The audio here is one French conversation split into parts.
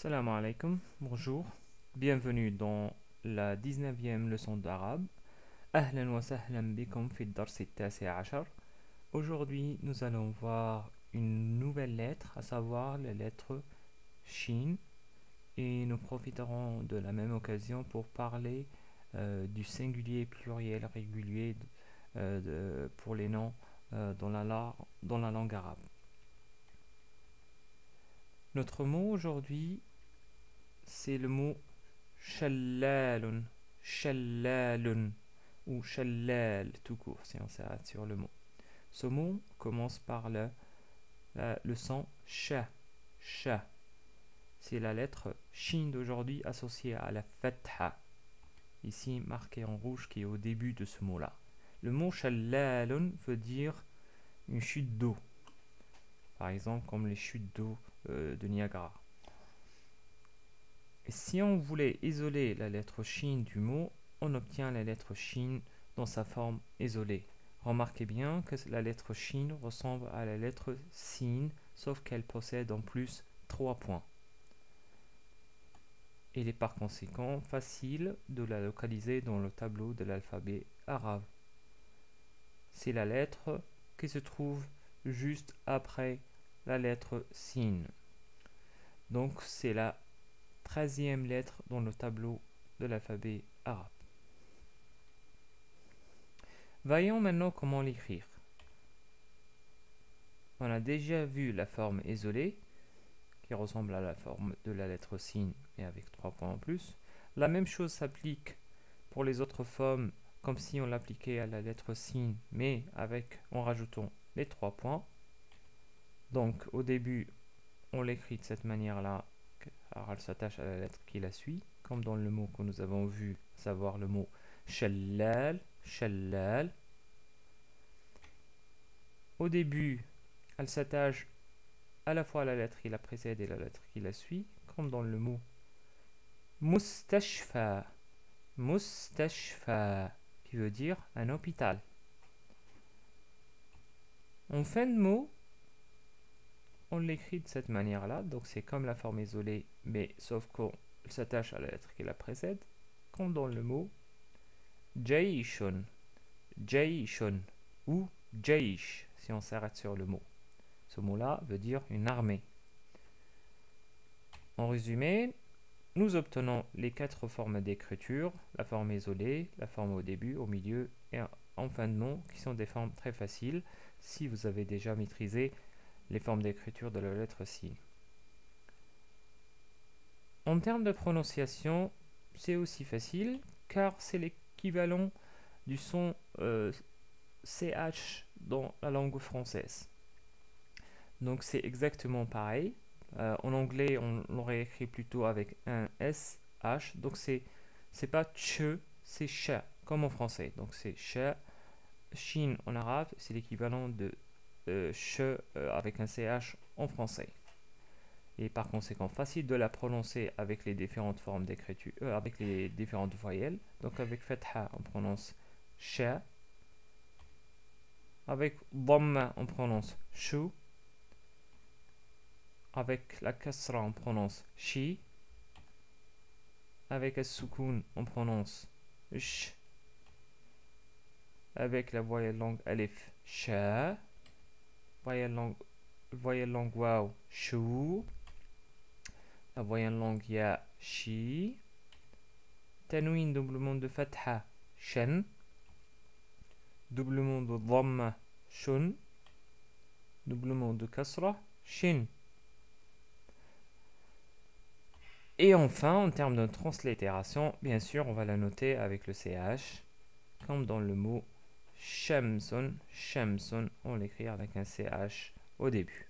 Salam alaikum, bonjour, bienvenue dans la 19e leçon d'arabe. Ahlan wa sahlan bikum fi ad-dars at-tasi' ashar. Aujourd'hui, nous allons voir une nouvelle lettre, à savoir la lettre Shin, et nous profiterons de la même occasion pour parler du singulier pluriel régulier pour les noms dans la langue arabe. Notre mot aujourd'hui, c'est le mot Shallalun, Shallalun ou Shallal tout court si on s'arrête sur le mot. Ce mot commence par le son Sha, Sha. C'est la lettre Shin d'aujourd'hui associée à la Fatha, ici marquée en rouge qui est au début de ce mot-là. Le mot Shallalun veut dire une chute d'eau, par exemple comme les chutes d'eau de Niagara. Et si on voulait isoler la lettre Shin du mot, on obtient la lettre Shin dans sa forme isolée. Remarquez bien que la lettre Shin ressemble à la lettre Sin, sauf qu'elle possède en plus 3 points. Il est par conséquent facile de la localiser dans le tableau de l'alphabet arabe. C'est la lettre qui se trouve juste après la lettre Sin. Donc c'est la 13e lettre dans le tableau de l'alphabet arabe. Voyons maintenant comment l'écrire. On a déjà vu la forme isolée, qui ressemble à la forme de la lettre Sin, mais avec 3 points en plus. La même chose s'applique pour les autres formes, comme si on l'appliquait à la lettre Sin, mais en rajoutant les 3 points. Donc au début, on l'écrit de cette manière-là, car elle s'attache à la lettre qui la suit, comme dans le mot que nous avons vu, à savoir le mot Shallal, Shallal. Au début, elle s'attache à la fois à la lettre qui la précède et la lettre qui la suit, comme dans le mot Mustashfa, Mustashfa, qui veut dire un hôpital. En fin de mot, on l'écrit de cette manière-là, donc c'est comme la forme isolée, mais sauf qu'on s'attache à la lettre qui la précède, comme dans le mot Jaishun, Jaishun ou Jaish, si on s'arrête sur le mot. Ce mot-là veut dire une armée. En résumé, nous obtenons les 4 formes d'écriture, la forme isolée, la forme au début, au milieu et en fin de mot, qui sont des formes très faciles si vous avez déjà maîtrisé les formes d'écriture de la lettre Sin. En termes de prononciation, c'est aussi facile car c'est l'équivalent du son CH dans la langue française. Donc c'est exactement pareil. En anglais, on l'aurait écrit plutôt avec un SH. Donc c'est pas che, c'est cha, comme en français. Donc c'est cha. Shin en arabe, c'est l'équivalent de che avec un CH en français. Et par conséquent, facile de la prononcer avec les différentes formes d'écriture, avec les différentes voyelles. Donc avec fatha, on prononce cha. Avec dhamma, on prononce shu. Avec la kasra, on prononce shi. Avec le soukoun, on prononce sh. Avec la voyelle longue alif, sha. Voyelle longue waw, shu. La voyelle longue ya, shi. Tanwin, doublement de fatha, shan. Doublement de dhamma, shun. Doublement de kasra, shin. Et enfin, en termes de translittération, bien sûr, on va la noter avec le CH, comme dans le mot Shamsun. Shamsun, on l'écrit avec un CH au début.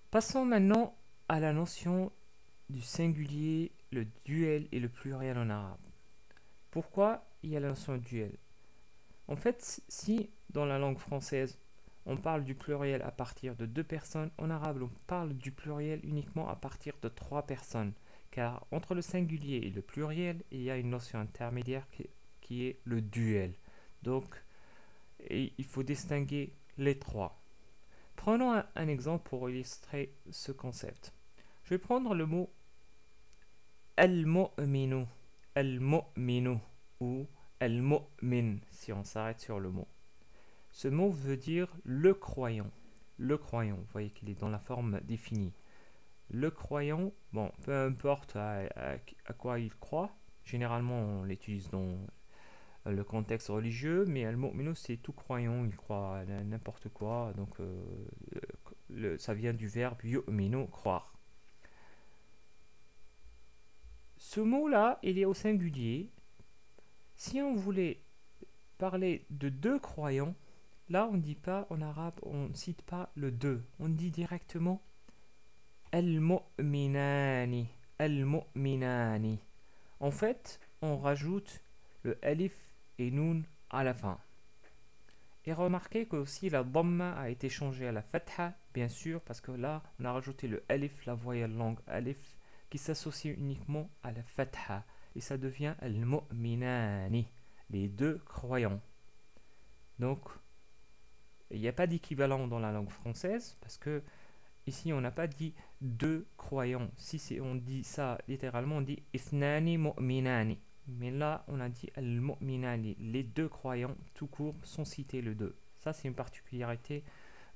Passons maintenant à la notion du singulier, le duel et le pluriel en arabe. Pourquoi il y a la notion de duel? En fait, si dans la langue française, on parle du pluriel à partir de 2 personnes, en arabe, on parle du pluriel uniquement à partir de 3 personnes. Car entre le singulier et le pluriel, il y a une notion intermédiaire qui est le duel. Donc, il faut distinguer les trois. Prenons un exemple pour illustrer ce concept. Je vais prendre le mot al-mu'minu, al-mu'minu ou al-mu'min si on s'arrête sur le mot. Ce mot veut dire le croyant. Le croyant, vous voyez qu'il est dans la forme définie. Le croyant, bon, peu importe à quoi il croit, généralement on l'utilise dans le contexte religieux, mais al-mu'minu c'est tout croyant, il croit à n'importe quoi, donc ça vient du verbe yu'minu, croire. Ce mot-là, il est au singulier. Si on voulait parler de deux croyants, là on ne dit pas en arabe, on ne cite pas le deux, on dit directement al-mu'minani, al-mu'minani. En fait, on rajoute le alif et noun à la fin. Et remarquez que aussi la dhamma a été changée à la fatha, bien sûr, parce que là, on a rajouté le alif, la voyelle longue alif, qui s'associe uniquement à la fatha. Et ça devient al-mu'minani, les deux croyants. Donc, il n'y a pas d'équivalent dans la langue française, parce que ici, on n'a pas dit deux croyants. Si on dit ça littéralement, on dit ithnani mu'minani. Mais là, on a dit al-mu'minani, les deux croyants, tout court, sans citer le deux. Ça, c'est une particularité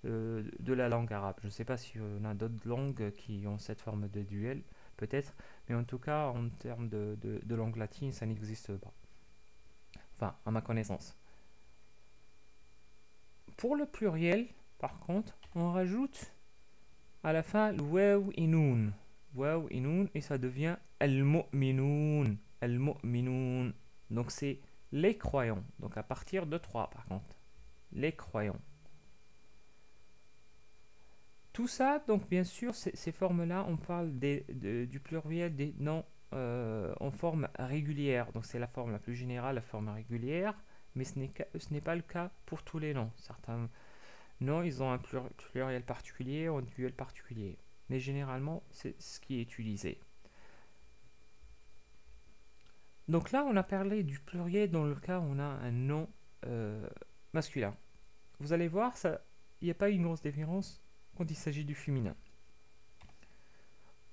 de la langue arabe. Je ne sais pas si on a d'autres langues qui ont cette forme de duel, peut-être, mais en tout cas, en termes de langue latine, ça n'existe pas. Enfin, à ma connaissance. Pour le pluriel, par contre, on rajoute à la fin le waw et noun. Waw et noun, et ça devient al-mu'minoun. Al-mu'minoun. Donc c'est les croyants. Donc à partir de 3 par contre. Les croyants. Tout ça, donc bien sûr, ces formes-là, on parle du pluriel des noms en forme régulière. Donc c'est la forme la plus générale, la forme régulière, mais ce n'est pas le cas pour tous les noms. Certains noms, ils ont un pluriel particulier ou un duel particulier. Mais généralement, c'est ce qui est utilisé. Donc là, on a parlé du pluriel dans le cas où on a un nom masculin. Vous allez voir, il n'y a pas une grosse différence quand il s'agit du féminin.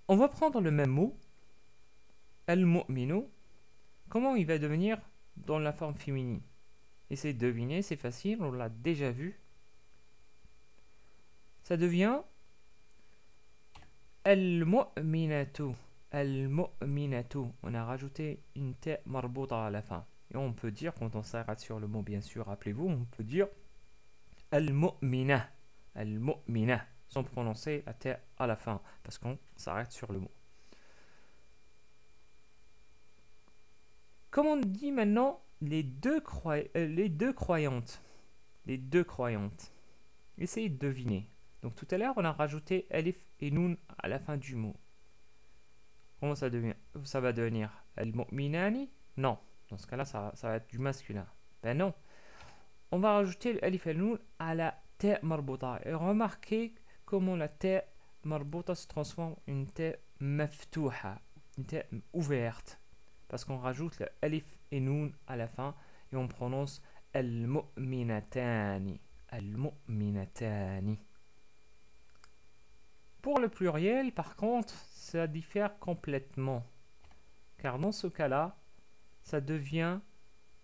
On va prendre le même mot, al-mu'minu. Comment il va devenir dans la forme féminine? Essayez de deviner, c'est facile, on l'a déjà vu. Ça devient al-mu'minatu. Al-mu'minatu. On a rajouté une ta marbouta à la fin. Et on peut dire, quand on s'arrête sur le mot, bien sûr, rappelez-vous, on peut dire al-mu'mina. Al-mu'mina. Sans prononcer la ta à la fin, parce qu'on s'arrête sur le mot. Comme on dit maintenant, les deux croyantes. Les deux croyantes. Essayez de deviner. Donc tout à l'heure, on a rajouté alif et noun à la fin du mot. Comment ça va devenir al-mu'minani? Non. Dans ce cas-là, ça va être du masculin. Ben non. On va rajouter l'alif et noun à la ta marbouta. Et remarquez comment la ta marbouta se transforme en une ta maftouha, une ta ouverte. Parce qu'on rajoute l'alif et noun à la fin et on prononce al-mu'minatani. Al-mu'minatani. Pour le pluriel, par contre, ça diffère complètement. Car dans ce cas-là, ça devient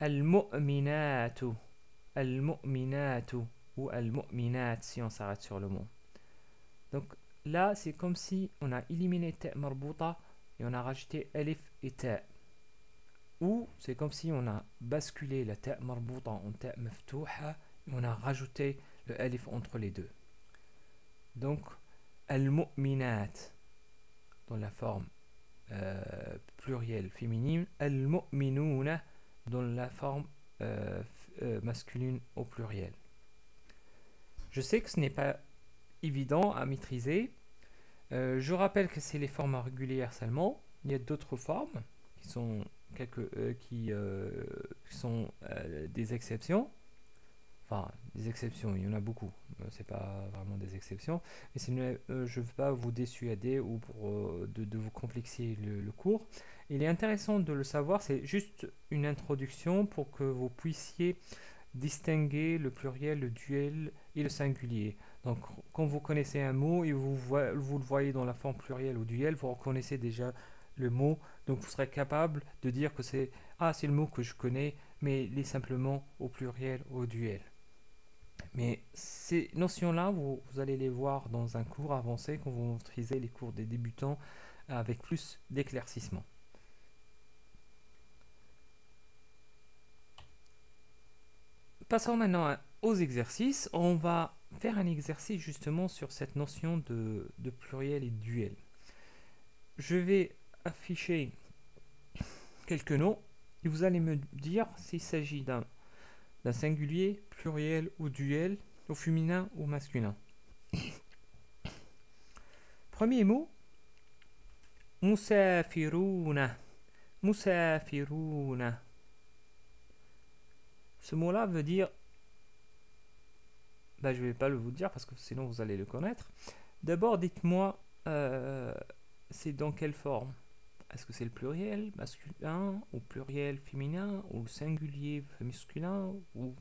al-mu'minatu. Al-mu'minatu. Ou al-mu'minat si on s'arrête sur le mot. Donc là, c'est comme si on a éliminé ta marbouta et on a rajouté alif et ta. Ou c'est comme si on a basculé la ta marbouta en ta maftouha et on a rajouté le alif entre les deux. Donc, al-mu'minat dans la forme plurielle féminine, al-mu'minouna dans la forme masculine au pluriel. Je sais que ce n'est pas évident à maîtriser. Je rappelle que c'est les formes régulières seulement. Il y a d'autres formes qui sont des exceptions. Enfin, des exceptions, il y en a beaucoup. C'est pas vraiment des exceptions. Mais je ne veux pas vous dissuader ou de vous complexifier le cours. Il est intéressant de le savoir, c'est juste une introduction pour que vous puissiez distinguer le pluriel, le duel et le singulier. Donc, quand vous connaissez un mot et vous le voyez dans la forme plurielle ou duel, vous reconnaissez déjà le mot. Donc, vous serez capable de dire que c'est le mot que je connais, mais il est simplement au pluriel ou au duel. Mais ces notions-là, vous allez les voir dans un cours avancé quand vous maîtrisez les cours des débutants avec plus d'éclaircissement. Passons maintenant aux exercices. On va faire un exercice justement sur cette notion de pluriel et de duel. Je vais afficher quelques noms et vous allez me dire s'il s'agit d'un singulier, pluriel ou duel, au féminin ou masculin. Premier mot, musafiruna. Musafiruna. Ce mot-là veut dire, je ne vais pas le vous dire parce que sinon vous allez le connaître. D'abord, dites-moi, c'est dans quelle forme? Est-ce que c'est le pluriel masculin ou pluriel féminin ou le singulier masculin ou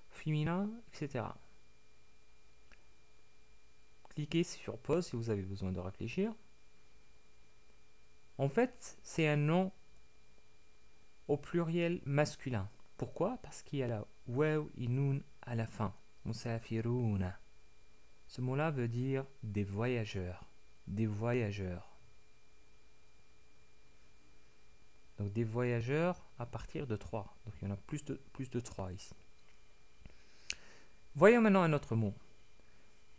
féminin, etc. Cliquez sur pause si vous avez besoin de réfléchir. En fait, c'est un nom au pluriel masculin. Pourquoi? Parce qu'il y a la waw et nun à la fin. Musafiruna. Ce mot-là veut dire des voyageurs. Des voyageurs. Donc des voyageurs à partir de 3. Donc il y en a plus de 3 ici. Voyons maintenant un autre mot.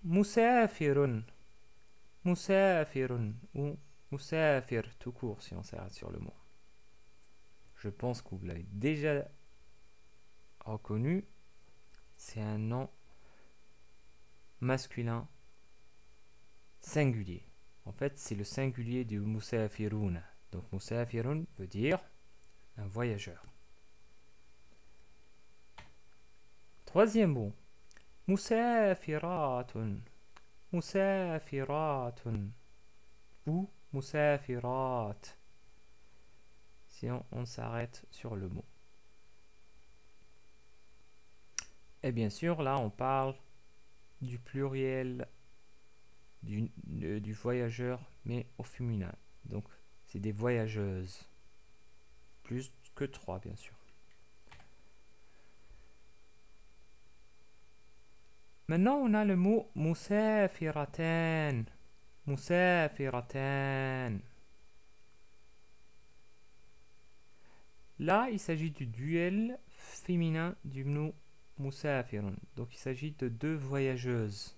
Musafirun. Musafirun ou musafir tout court si on s'arrête sur le mot. Je pense que vous l'avez déjà reconnu. C'est un nom masculin singulier. En fait, c'est le singulier du musafirun. Donc musafirun veut dire un voyageur. Troisième mot. Musafiratun. Musafiratun ou musafirat si on s'arrête sur le mot. Et bien sûr, là, on parle du pluriel du voyageur, mais au féminin. Donc, c'est des voyageuses. Plus que 3, bien sûr. Maintenant, on a le mot musafiratan. Musafiratan. Là, il s'agit du duel féminin du mot musafirun. Donc, il s'agit de deux voyageuses.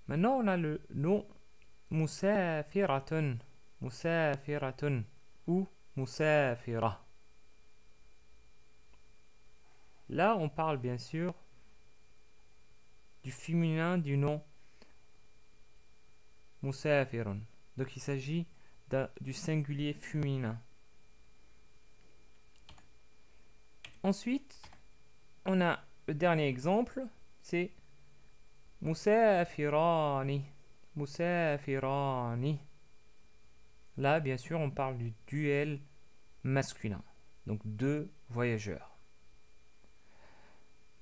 Maintenant, on a le nom musafiratun. Musafiratun ou musafira. Là, on parle bien sûr du féminin du nom musafirun. Donc, il s'agit du singulier féminin. Ensuite, on a le dernier exemple, c'est musafirani. Musafirani. Là, bien sûr, on parle du duel masculin. Donc, deux voyageurs.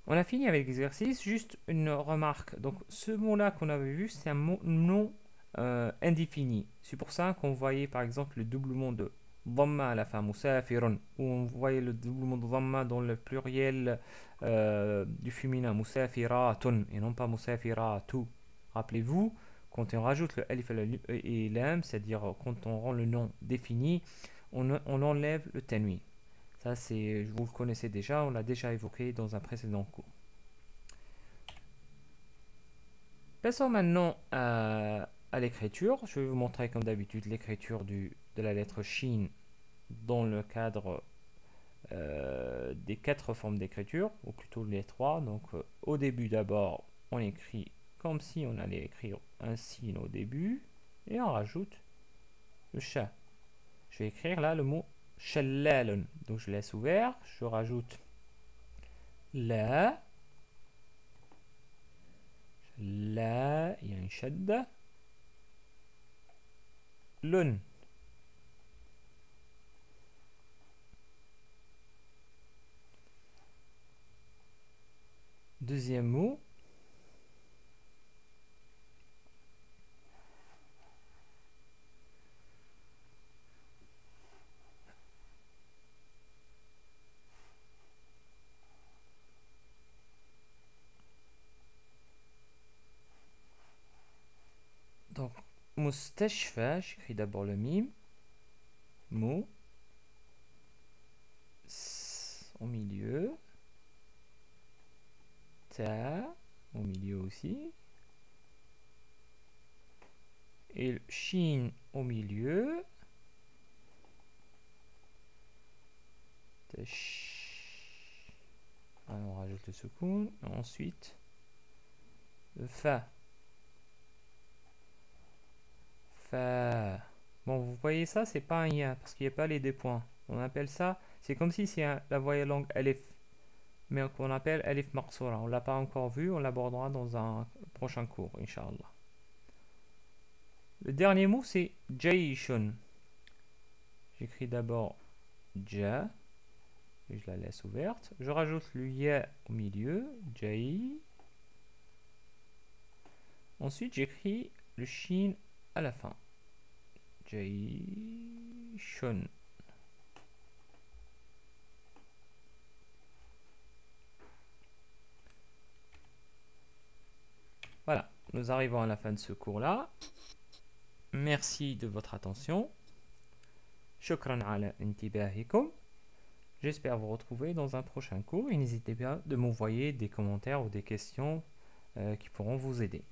On a fini avec l'exercice. Juste une remarque. Donc, ce mot-là qu'on avait vu, c'est un mot non indéfini. C'est pour ça qu'on voyait par exemple le doublement de dhamma à la fin, musafirun, ou on voyait le doublement de dhamma dans le pluriel du féminin, musafiratun, et non pas musafiratu. Rappelez-vous, quand on rajoute le alif et lam, c'est-à-dire quand on rend le nom défini, on enlève le tanwin. Ça, vous le connaissez déjà, on l'a déjà évoqué dans un précédent cours. Passons maintenant à l'écriture. Je vais vous montrer comme d'habitude l'écriture de la lettre Shin dans le cadre des 4 formes d'écriture, ou plutôt les 3. Donc au début d'abord, on écrit comme si on allait écrire un sin au début, et on rajoute le sha. Je vais écrire là le mot shallalun. Donc je laisse ouvert, je rajoute la. Là, il y a une shadda. Lun. deuxième mot. Donc, mustashfa, j'écris d'abord le mime. Mou. Au milieu. Ta au milieu aussi. Et le shin au milieu. Alors, on rajoute le soukoun. Ensuite, le fa. Fa. Bon, vous voyez ça, c'est pas un ya parce qu'il n'y a pas les deux points. On appelle ça, c'est comme si c'est la voyelle longue alif, mais qu'on appelle alif maqsoura. On l'a pas encore vu, on l'abordera dans un prochain cours, Inch'Allah. Le dernier mot, c'est jaishun. J'écris d'abord ja, et je la laisse ouverte. Je rajoute le ya au milieu, jai. Ensuite, j'écris le shin à la fin. Jaishun. Voilà, nous arrivons à la fin de ce cours-là. Merci de votre attention. Shukran ala intibahikum. J'espère vous retrouver dans un prochain cours et n'hésitez pas de m'envoyer des commentaires ou des questions qui pourront vous aider.